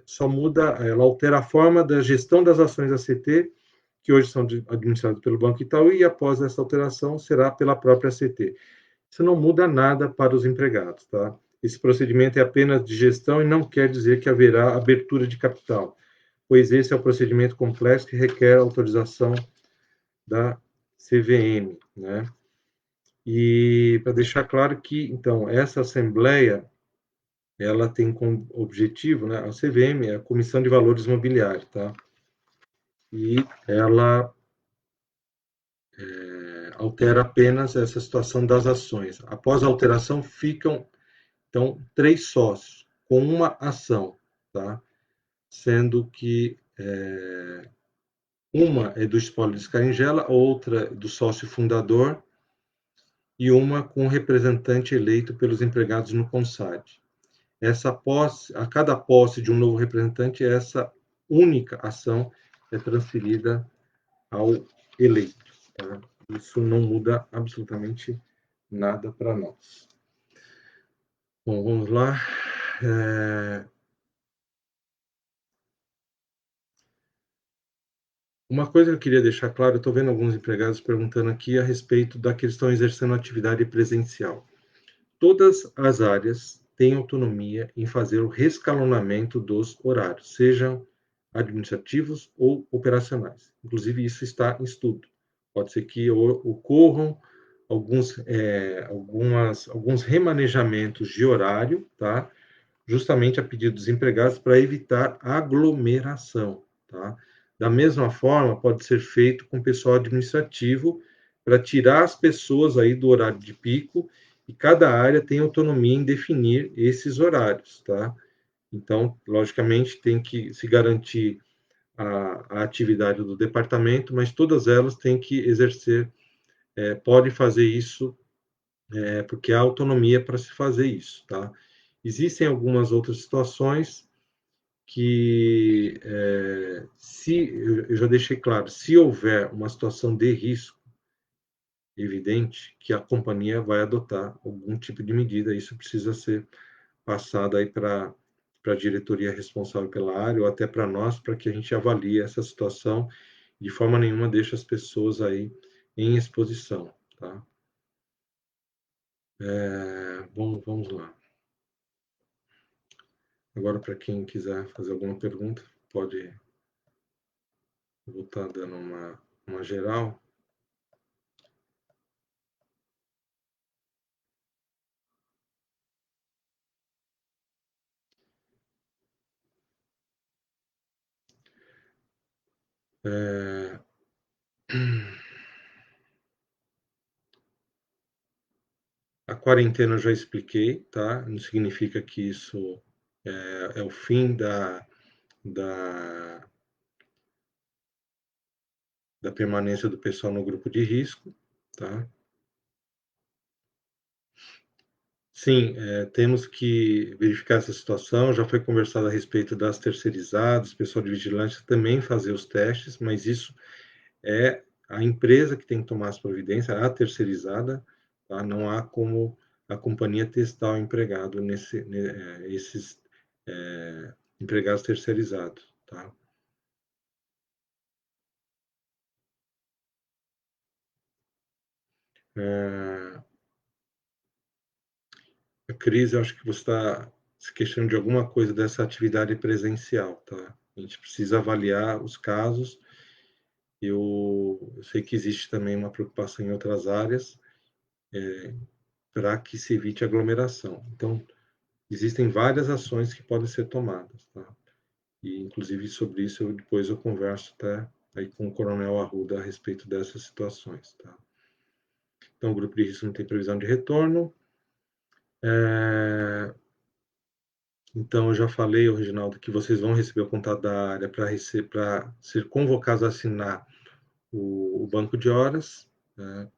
Speaker 1: só muda, ela altera a forma da gestão das ações da CT, que hoje são administradas pelo Banco Itaú, e após essa alteração será pela própria CT. Isso não muda nada para os empregados, tá? Esse procedimento é apenas de gestão e não quer dizer que haverá abertura de capital, pois esse é um procedimento complexo que requer autorização da CVM, né? E para deixar claro que, então, essa assembleia, ela tem como objetivo, né? A CVM é a Comissão de Valores Mobiliários, tá? E ela altera apenas essa situação das ações. Após a alteração, ficam então 3 sócios com uma ação, tá? Sendo que uma é do espólio de Scaringella, outra do sócio fundador e uma com representante eleito pelos empregados no CONSAD. Essa posse, a cada posse de um novo representante, essa única ação é transferida ao eleito. Tá? Isso não muda absolutamente nada para nós. Bom, vamos lá. Uma coisa que eu queria deixar claro, eu estou vendo alguns empregados perguntando aqui a respeito da que estão exercendo atividade presencial. Todas as áreas têm autonomia em fazer o rescalonamento dos horários, sejam administrativos ou operacionais. Inclusive, isso está em estudo. Pode ser que ocorram alguns remanejamentos de horário, tá? Justamente a pedido dos empregados para evitar aglomeração, tá? Da mesma forma, pode ser feito com o pessoal administrativo para tirar as pessoas aí do horário de pico, e cada área tem autonomia em definir esses horários, tá? Então, logicamente, tem que se garantir a atividade do departamento, mas todas elas têm que exercer, podem fazer isso, porque há autonomia para se fazer isso, tá? Existem algumas outras situações que, se eu já deixei claro, se houver uma situação de risco evidente, que a companhia vai adotar algum tipo de medida, isso precisa ser passado aí para a diretoria responsável pela área, ou até para nós, para que a gente avalie essa situação. De forma nenhuma deixa as pessoas aí em exposição, tá? Bom, vamos lá. Agora, para quem quiser fazer alguma pergunta, pode voltar dando uma geral. A quarentena eu já expliquei, tá? Não significa que isso é o fim da, da permanência do pessoal no grupo de risco, tá? Sim, temos que verificar essa situação. Já foi conversado a respeito das terceirizadas, o pessoal de vigilância também fazer os testes, mas isso é a empresa que tem que tomar as providências, a terceirizada, tá? Não há como a companhia testar o empregado esses empregados terceirizados, tá? A crise, eu acho que você está se questionando de alguma coisa dessa atividade presencial, tá? A gente precisa avaliar os casos. Eu sei que existe também uma preocupação em outras áreas. para que se evite aglomeração. Então, existem várias ações que podem ser tomadas, tá? E, inclusive, sobre isso, depois eu converso até aí com o Coronel Arruda a respeito dessas situações, tá? Então, o grupo de risco não tem previsão de retorno. Então, eu já falei, Reginaldo, que vocês vão receber o contato da área para ser convocados a assinar o banco de horas, né?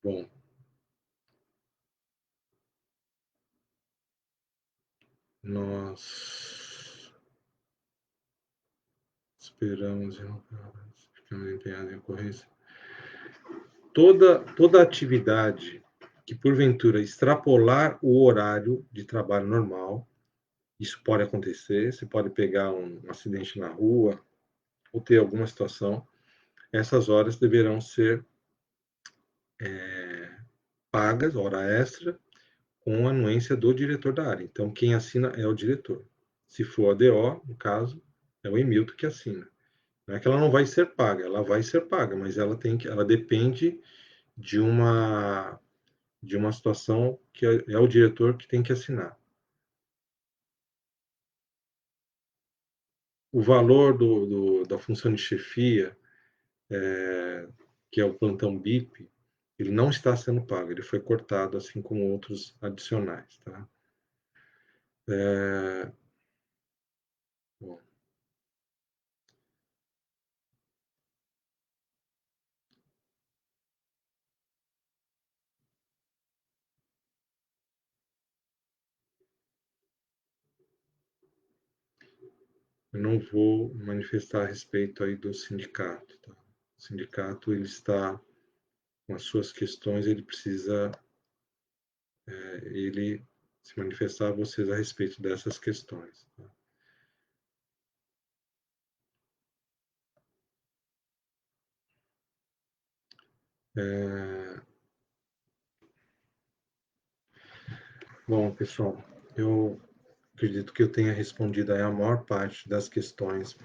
Speaker 1: Bom, nós esperamos ficamos empenhados em ocorrência. Toda atividade que, porventura, extrapolar o horário de trabalho normal, isso pode acontecer, você pode pegar um acidente na rua ou ter alguma situação, essas horas deverão ser pagas, hora extra, com a anuência do diretor da área. Então, quem assina é o diretor. Se for a DO, no caso, é o Emilton que assina. Não é que ela não vai ser paga, ela vai ser paga, mas ela depende de uma situação que é o diretor que tem que assinar. O valor da função de chefia, que é o plantão BIP, ele não está sendo pago, ele foi cortado, assim como outros adicionais, tá? Bom, eu não vou manifestar a respeito aí do sindicato, tá? O sindicato, ele está com as suas questões, ele precisa ele se manifestar a vocês a respeito dessas questões, tá? Bom, pessoal, eu acredito que eu tenha respondido aí a maior parte das questões.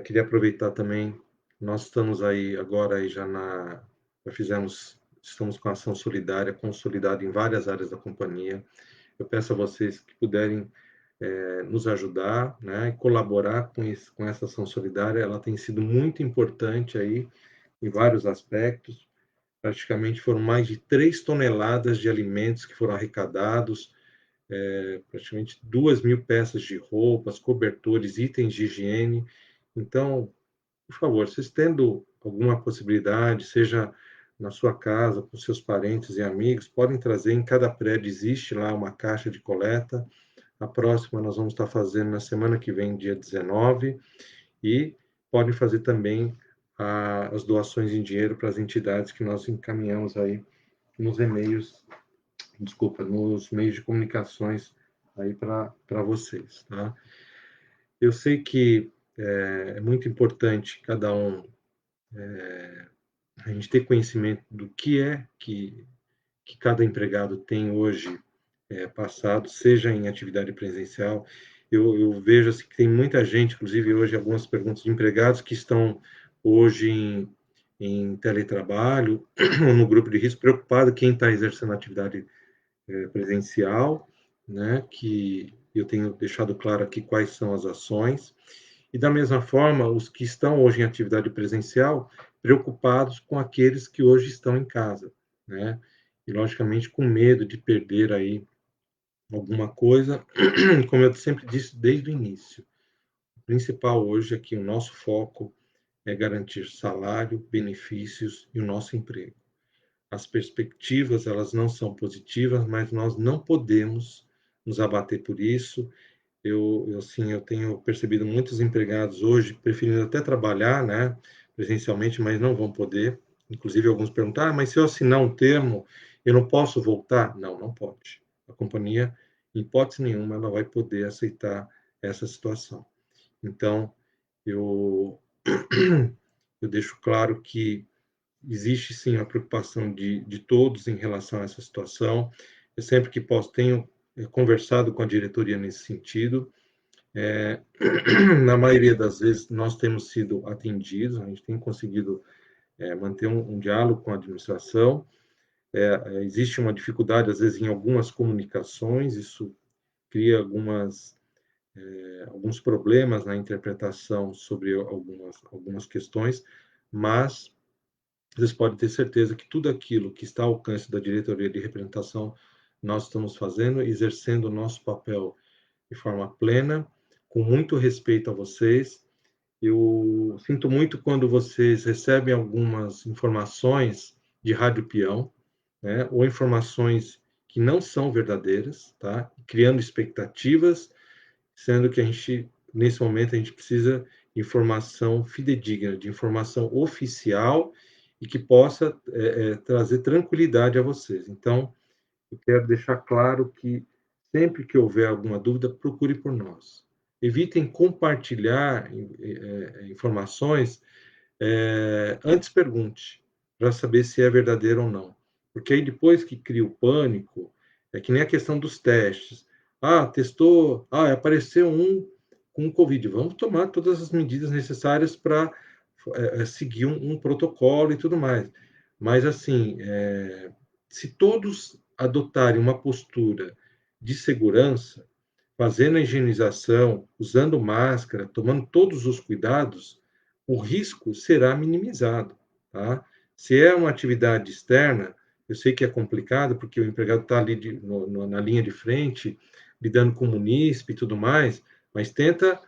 Speaker 1: Queria aproveitar também, nós estamos aí agora aí estamos com a ação solidária consolidada em várias áreas da companhia. Eu peço a vocês que puderem nos ajudar, né, e colaborar com essa ação solidária. Ela tem sido muito importante aí em vários aspectos. Praticamente foram mais de 3 toneladas de alimentos que foram arrecadados, praticamente 2.000 peças de roupas, cobertores, itens de higiene. Então, por favor, vocês tendo alguma possibilidade, seja na sua casa, com seus parentes e amigos, podem trazer. Em cada prédio existe lá uma caixa de coleta. A próxima nós vamos estar fazendo na semana que vem, dia 19, e podem fazer também as doações em dinheiro para as entidades que nós encaminhamos aí nos e-mails, desculpa, nos meios de comunicações aí para vocês, tá? Eu sei que é muito importante cada um a gente ter conhecimento do que que cada empregado tem hoje passado, seja em atividade presencial. Eu vejo assim, que tem muita gente, inclusive hoje algumas perguntas de empregados que estão hoje em teletrabalho, ou no grupo de risco, preocupado quem está exercendo atividade presencial, né, que eu tenho deixado claro aqui quais são as ações. E da mesma forma, os que estão hoje em atividade presencial, preocupados com aqueles que hoje estão em casa, né? E logicamente com medo de perder aí alguma coisa, como eu sempre disse desde o início. O principal hoje é que o nosso foco é garantir salário, benefícios e o nosso emprego. As perspectivas, elas não são positivas, mas nós não podemos nos abater por isso. Assim, eu tenho percebido muitos empregados hoje preferindo até trabalhar, né, presencialmente, mas não vão poder. Inclusive, alguns perguntam, mas se eu assinar um termo, eu não posso voltar? Não, não pode. A companhia, em hipótese nenhuma, ela vai poder aceitar essa situação. Então, eu, eu deixo claro que existe sim a preocupação de todos em relação a essa situação. Eu sempre que posso tenho conversado com a diretoria nesse sentido. Na maioria das vezes, nós temos sido atendidos, a gente tem conseguido manter um diálogo com a administração. Existe uma dificuldade, às vezes, em algumas comunicações, isso cria alguns problemas na interpretação sobre algumas questões, mas vocês podem ter certeza que tudo aquilo que está ao alcance da diretoria de representação, nós estamos fazendo, exercendo o nosso papel de forma plena, com muito respeito a vocês. Eu sinto muito quando vocês recebem algumas informações de rádio peão, né, ou informações que não são verdadeiras, tá? Criando expectativas, sendo que nesse momento, a gente precisa de informação fidedigna, de informação oficial e que possa trazer tranquilidade a vocês. Então, eu quero deixar claro que sempre que houver alguma dúvida, procure por nós. Evitem compartilhar informações, antes pergunte, para saber se é verdadeiro ou não. Porque aí depois que cria o pânico, é que nem a questão dos testes. Testou, apareceu um com Covid. Vamos tomar todas as medidas necessárias para seguir um protocolo e tudo mais. Mas, assim, se todos adotarem uma postura de segurança, fazendo a higienização, usando máscara, tomando todos os cuidados, o risco será minimizado, tá? Se é uma atividade externa, eu sei que é complicado, porque o empregado está ali na linha de frente, lidando com o munícipe e tudo mais, mas tenta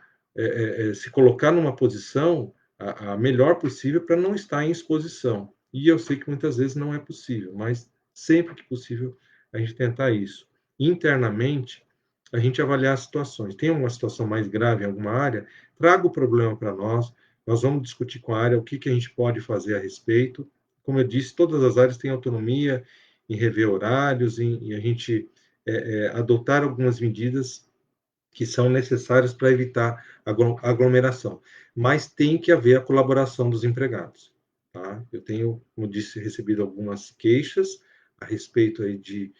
Speaker 1: se colocar numa posição a melhor possível para não estar em exposição. E eu sei que muitas vezes não é possível, mas sempre que possível a gente tentar isso. Internamente, a gente avaliar as situações. Tem uma situação mais grave em alguma área, traga o problema para nós vamos discutir com a área o que a gente pode fazer a respeito. Como eu disse, todas as áreas têm autonomia em rever horários, em a gente adotar algumas medidas que são necessárias para evitar aglomeração. Mas tem que haver a colaboração dos empregados. Tá? Eu tenho, como disse, recebido algumas queixas a respeito aí de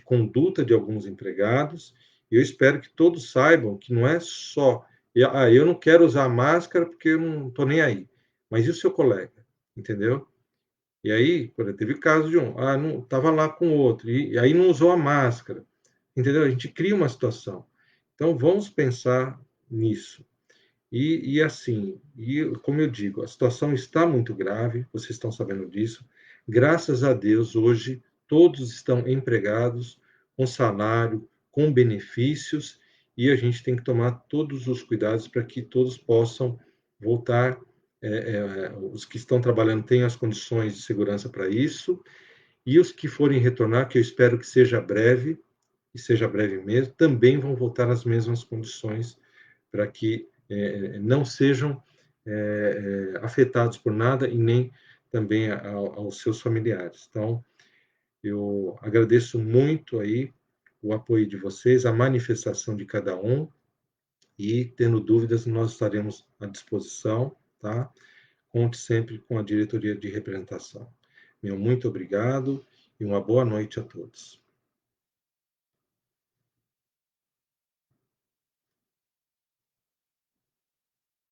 Speaker 1: conduta de alguns empregados, e eu espero que todos saibam que não é só, eu não quero usar máscara porque eu não estou nem aí, mas e o seu colega, entendeu? E aí, teve caso de não estava lá com o outro, e aí não usou a máscara, entendeu? A gente cria uma situação. Então, vamos pensar nisso. Assim, como eu digo, a situação está muito grave, vocês estão sabendo disso. Graças a Deus, hoje, todos estão empregados, com salário, com benefícios, e a gente tem que tomar todos os cuidados para que todos possam voltar. Os que estão trabalhando tenham as condições de segurança para isso, e os que forem retornar, que eu espero que seja breve, e seja breve mesmo, também vão voltar às mesmas condições para que não sejam afetados por nada e nem também aos seus familiares. Então, eu agradeço muito aí o apoio de vocês, a manifestação de cada um, e tendo dúvidas, nós estaremos à disposição, tá? Conte sempre com a diretoria de representação. Meu muito obrigado e uma boa noite a todos.